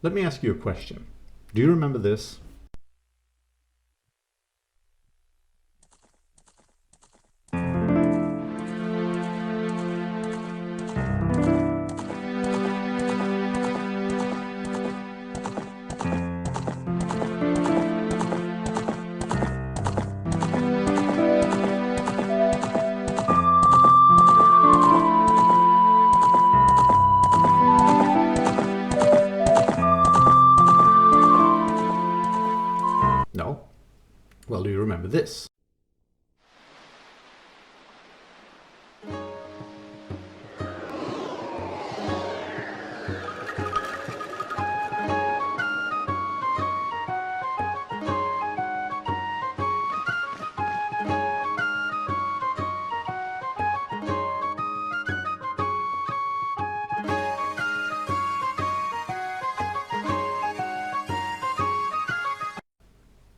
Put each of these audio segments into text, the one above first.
Let me ask you a question. Do you remember this? No? Well, do you remember this?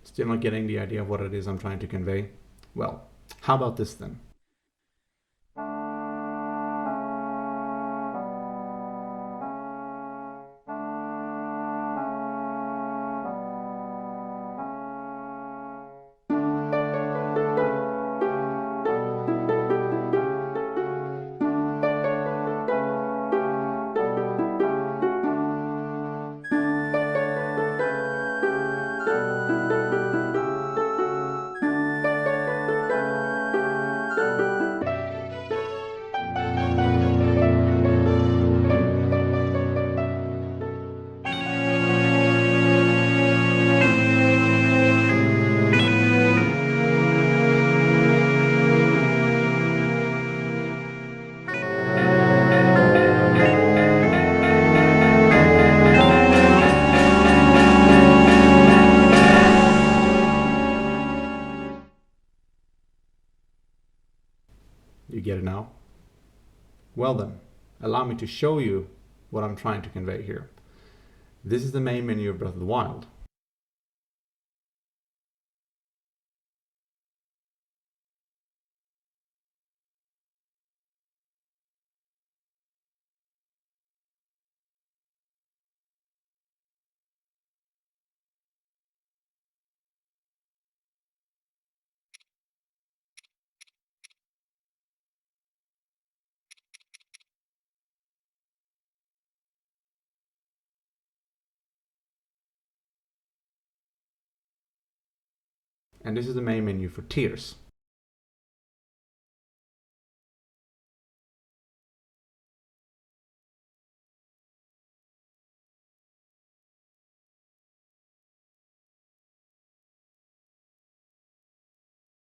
Still not getting the idea of what it is I'm trying to convey? Well, how about this then? You get it now? Well then, allow me to show you what I'm trying to convey here. This is the main menu of Breath of the Wild. And this is the main menu for Tears.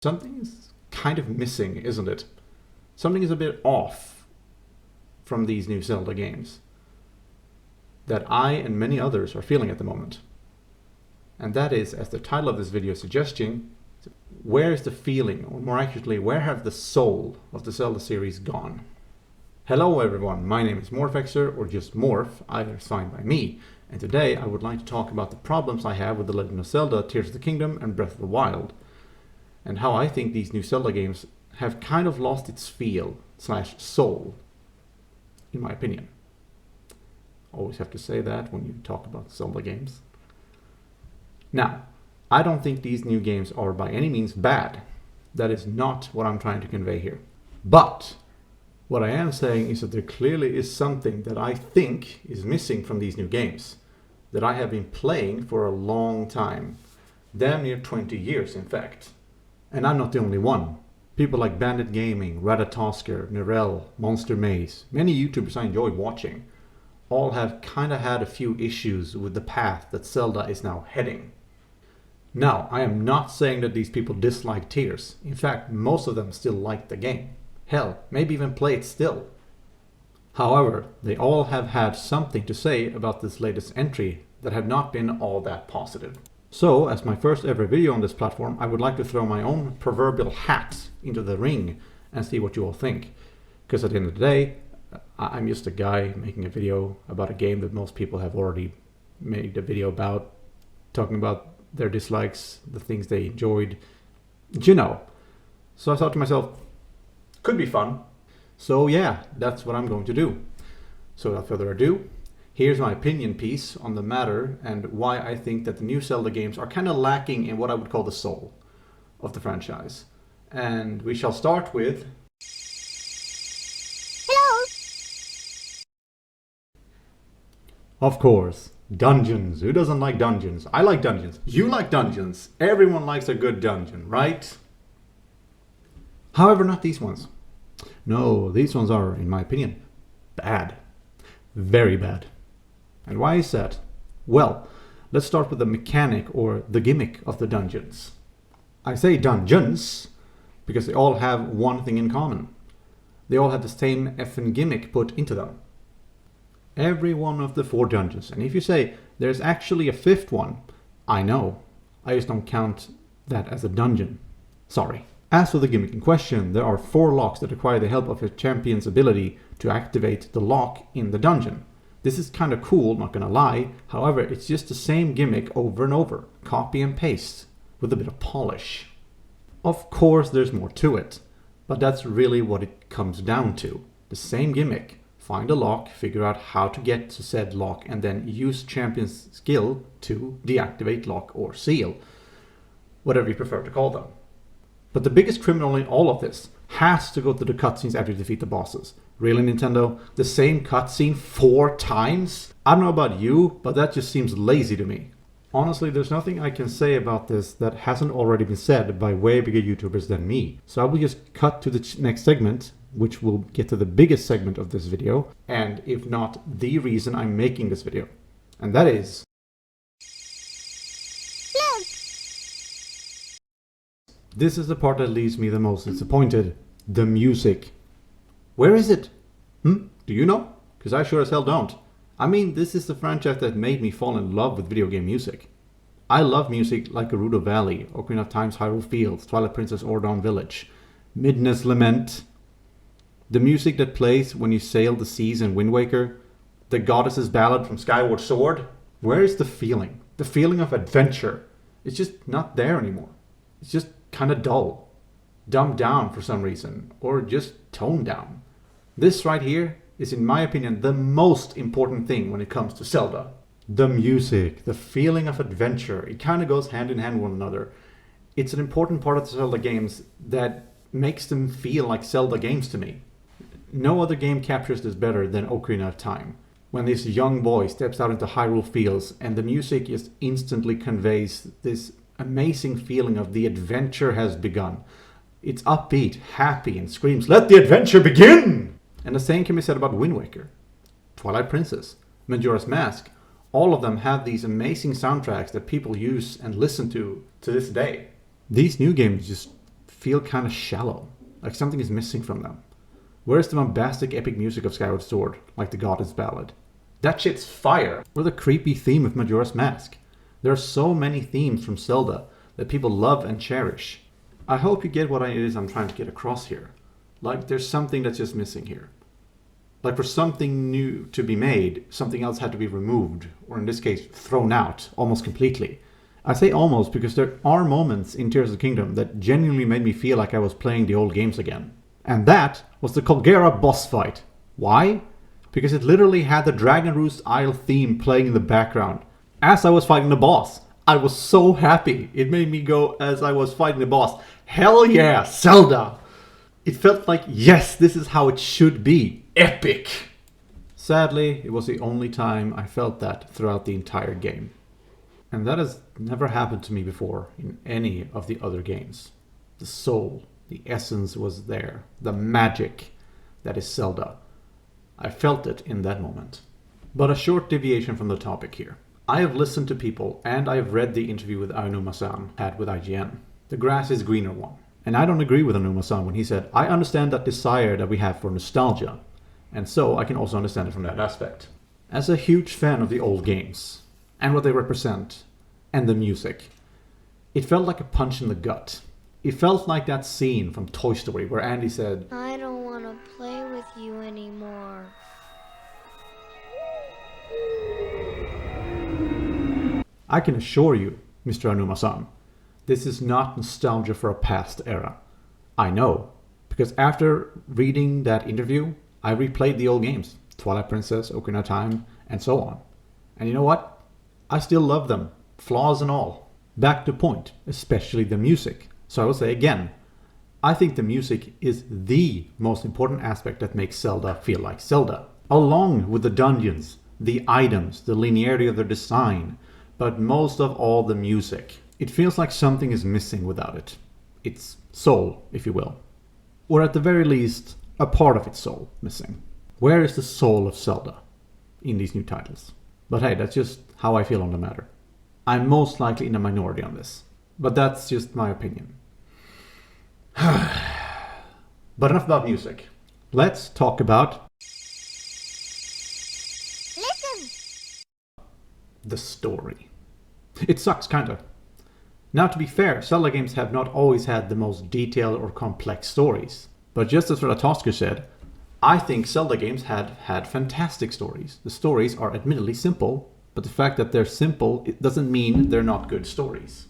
Something is kind of missing, isn't it? Something is a bit off from these new Zelda games that I and many others are feeling at the moment. And that is, as the title of this video is suggesting, where is the feeling, or more accurately, where have the soul of the Zelda series gone? Hello everyone, my name is Morphexer, or just Morph, either is fine by me, and today I would like to talk about the problems I have with The Legend of Zelda, Tears of the Kingdom and Breath of the Wild, and how I think these new Zelda games have kind of lost its feel/soul, in my opinion. Always have to say that when you talk about Zelda games. Now, I don't think these new games are by any means bad. That is not what I'm trying to convey here. But what I am saying is that there clearly is something that I think is missing from these new games, that I have been playing for a long time, damn near 20 years in fact. And I'm not the only one. People like Bandit Gaming, Ratatosker, Nirel, Monster Maze, many YouTubers I enjoy watching, all have kind of had a few issues with the path that Zelda is now heading. Now, I am not saying that these people dislike Tears. In fact, most of them still like the game. Hell, maybe even play it still. However, they all have had something to say about this latest entry that have not been all that positive. So, as my first ever video on this platform, I would like to throw my own proverbial hat into the ring and see what you all think. Because at the end of the day, I'm just a guy making a video about a game that most people have already made a video about, talking about their dislikes, the things they enjoyed, you know. So I thought to myself, could be fun. So yeah, that's what I'm going to do. So without further ado, Here's my opinion piece on the matter and why I think that the new Zelda games are kind of lacking in what I would call the soul of the franchise. And we shall start with... Hello! Of course, dungeons. Who doesn't like dungeons? I like dungeons. You like dungeons. Everyone likes a good dungeon, right? However, not these ones. No, these ones are, in my opinion, bad. Very bad. And why is that? Well, let's start with the mechanic or the gimmick of the dungeons. I say dungeons because they all have one thing in common. They all have the same effing gimmick put into them. Every one of the 4 dungeons. And if you say there's actually a 5th one, I know. I just don't count that as a dungeon. Sorry. As for the gimmick in question, there are 4 locks that require the help of a champion's ability to activate the lock in the dungeon. This is kind of cool, not gonna lie. However, it's just the same gimmick over and over. Copy and paste with a bit of polish. Of course, there's more to it, but that's really what it comes down to. The same gimmick. Find a lock, figure out how to get to said lock, and then use champion's skill to deactivate lock or seal. Whatever you prefer to call them. But the biggest criminal in all of this has to go to the cutscenes after you defeat the bosses. Really, Nintendo? The same cutscene 4 times? I don't know about you, but that just seems lazy to me. Honestly, there's nothing I can say about this that hasn't already been said by way bigger YouTubers than me. So I will just cut to the next segment, which will get to the biggest segment of this video, and if not the reason I'm making this video. And that is... Look! This is the part that leaves me the most disappointed. The music. Where is it? Do you know? Because I sure as hell don't. I mean, this is the franchise that made me fall in love with video game music. I love music like Gerudo Valley, Ocarina of Time's Hyrule Fields, Twilight Princess Ordon Village, Midna's Lament, the music that plays when you sail the seas in Wind Waker, the Goddess's Ballad from Skyward Sword. Where is the feeling? The feeling of adventure. It's just not there anymore. It's just kind of dull. Dumbed down for some reason, or just toned down. This right here is, in my opinion, the most important thing when it comes to Zelda. The music, the feeling of adventure, it kind of goes hand in hand with one another. It's an important part of the Zelda games that makes them feel like Zelda games to me. No other game captures this better than Ocarina of Time. When this young boy steps out into Hyrule Fields and the music just instantly conveys this amazing feeling of the adventure has begun. It's upbeat, happy, and screams, "Let the adventure begin!" And the same can be said about Wind Waker, Twilight Princess, Majora's Mask. All of them have these amazing soundtracks that people use and listen to this day. These new games just feel kind of shallow, like something is missing from them. Where's the bombastic epic music of Skyward Sword, like the Goddess Ballad? That shit's fire! Or the creepy theme of Majora's Mask. There are so many themes from Zelda that people love and cherish. I hope you get what it is I'm trying to get across here. Like, there's something that's just missing here. Like, for something new to be made, something else had to be removed, or in this case, thrown out, almost completely. I say almost because there are moments in Tears of the Kingdom that genuinely made me feel like I was playing the old games again. And that was the Colgera boss fight. Why? Because it literally had the Dragon Roost Isle theme playing in the background. As I was fighting the boss, I was so happy. It made me go, as I was fighting the boss, hell yeah, Zelda! It felt like, yes, this is how it should be. Epic! Sadly, it was the only time I felt that throughout the entire game. And that has never happened to me before in any of the other games. The soul, the essence was there. The magic that is Zelda. I felt it in that moment. But a short deviation from the topic here. I have listened to people and I have read the interview with Aonuma-san had with IGN. The grass is greener one. And I don't agree with Aonuma-san when he said, I understand that desire that we have for nostalgia. And so I can also understand it from that aspect. As a huge fan of the old games, and what they represent, and the music, it felt like a punch in the gut. It felt like that scene from Toy Story where Andy said, I don't want to play with you anymore. I can assure you, Mr. Aonuma-san, this is not nostalgia for a past era. I know, because after reading that interview, I replayed the old games, Twilight Princess, Ocarina of Time, and so on. And you know what? I still love them, flaws and all. Back to point, especially the music. So I will say again, I think the music is the most important aspect that makes Zelda feel like Zelda. Along with the dungeons, the items, the linearity of their design, but most of all the music. It feels like something is missing without it. Its soul, if you will. Or at the very least, a part of its soul missing. Where is the soul of Zelda in these new titles? But hey, that's just how I feel on the matter. I'm most likely in a minority on this. But that's just my opinion. But enough about music. Let's talk about the story. It sucks, kinda. Now, to be fair, Zelda games have not always had the most detailed or complex stories. But just as Ratatosker said, I think Zelda games had fantastic stories. The stories are admittedly simple, but the fact that they're simple, it doesn't mean they're not good stories.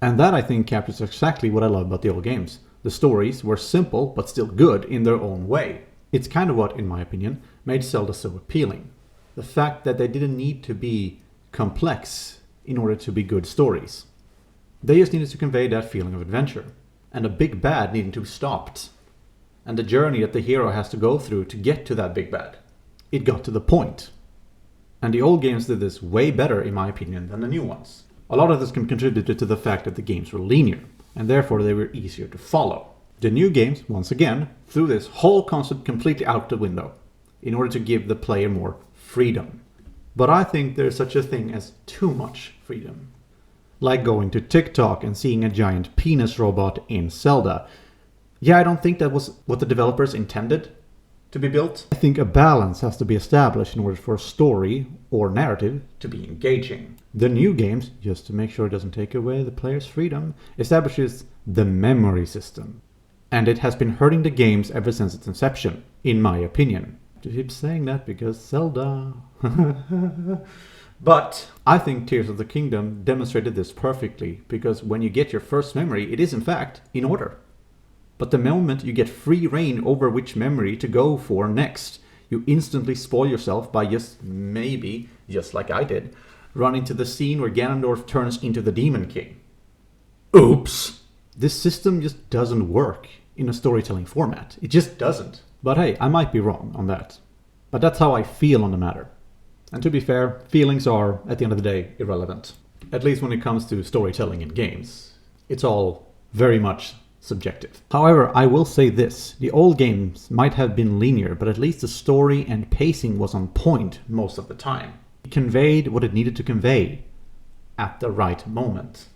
And that, I think, captures exactly what I love about the old games. The stories were simple, but still good in their own way. It's kind of what, in my opinion, made Zelda so appealing. The fact that they didn't need to be complex in order to be good stories. They just needed to convey that feeling of adventure, and a big bad needing to be stopped, and the journey that the hero has to go through to get to that big bad. It got to the point. And the old games did this way better, in my opinion, than the new ones. A lot of this can contribute to the fact that the games were linear, and therefore they were easier to follow. The new games, once again, threw this whole concept completely out the window, in order to give the player more freedom. But I think there's such a thing as too much freedom. Like going to TikTok and seeing a giant penis robot in Zelda. Yeah, I don't think that was what the developers intended to be built. I think a balance has to be established in order for a story or narrative to be engaging. The new games, just to make sure it doesn't take away the player's freedom, establishes the memory system. And it has been hurting the games ever since its inception, in my opinion. I keep saying that because Zelda. But I think Tears of the Kingdom demonstrated this perfectly, because when you get your first memory, it is in fact in order. But the moment you get free reign over which memory to go for next, you instantly spoil yourself by maybe, just like I did, running to the scene where Ganondorf turns into the Demon King. Oops! This system just doesn't work in a storytelling format. It just doesn't. But hey, I might be wrong on that. But that's how I feel on the matter. And to be fair, feelings are, at the end of the day, irrelevant. At least when it comes to storytelling in games. It's all very much subjective. However, I will say this. The old games might have been linear, but at least the story and pacing was on point most of the time. It conveyed what it needed to convey at the right moment.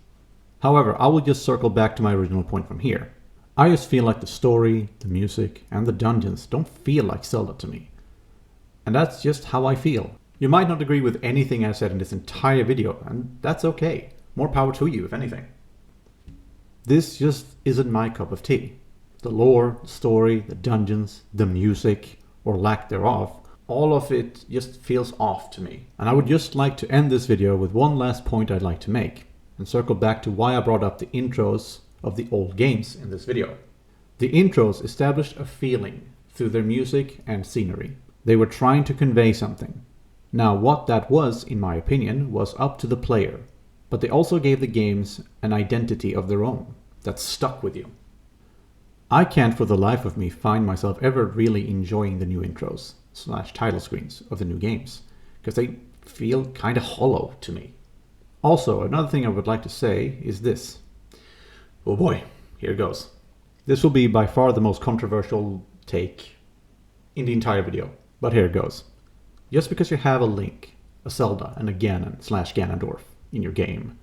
However, I will just circle back to my original point from here. I just feel like the story, the music, and the dungeons don't feel like Zelda to me. And that's just how I feel. You might not agree with anything I said in this entire video, and that's okay. More power to you, if anything. This just isn't my cup of tea. The lore, the story, the dungeons, the music, or lack thereof, all of it just feels off to me. And I would just like to end this video with one last point I'd like to make, and circle back to why I brought up the intros of the old games in this video. The intros established a feeling through their music and scenery. They were trying to convey something. Now, what that was, in my opinion, was up to the player, but they also gave the games an identity of their own that stuck with you. I can't for the life of me find myself ever really enjoying the new intros / title screens of the new games, because they feel kinda hollow to me. Also, another thing I would like to say is this. Oh boy, here it goes. This will be by far the most controversial take in the entire video, but here it goes. Just because you have a Link, a Zelda, and a Ganon / Ganondorf in your game,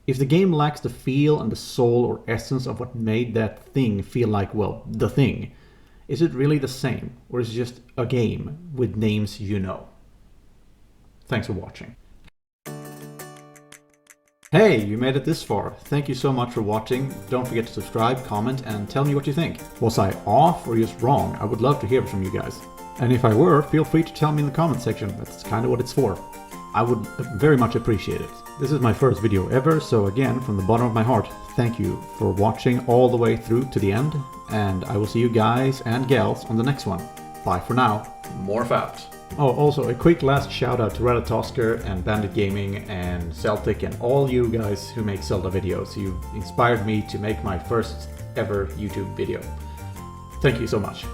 if the game lacks the feel and the soul or essence of what made that thing feel like, well, the thing, is it really the same, or is it just a game with names you know? Thanks for watching. Hey, you made it this far. Thank you so much for watching. Don't forget to subscribe, comment, and tell me what you think. Was I off or just wrong? I would love to hear from you guys. And if I were, feel free to tell me in the comment section. That's kind of what it's for. I would very much appreciate it. This is my first video ever, so again, from the bottom of my heart, thank you for watching all the way through to the end, and I will see you guys and gals on the next one. Bye for now. Morph out. Oh, also a quick last shout out to Ratatosker and Bandit Gaming and Celtic and all you guys who make Zelda videos. You inspired me to make my first ever YouTube video. Thank you so much.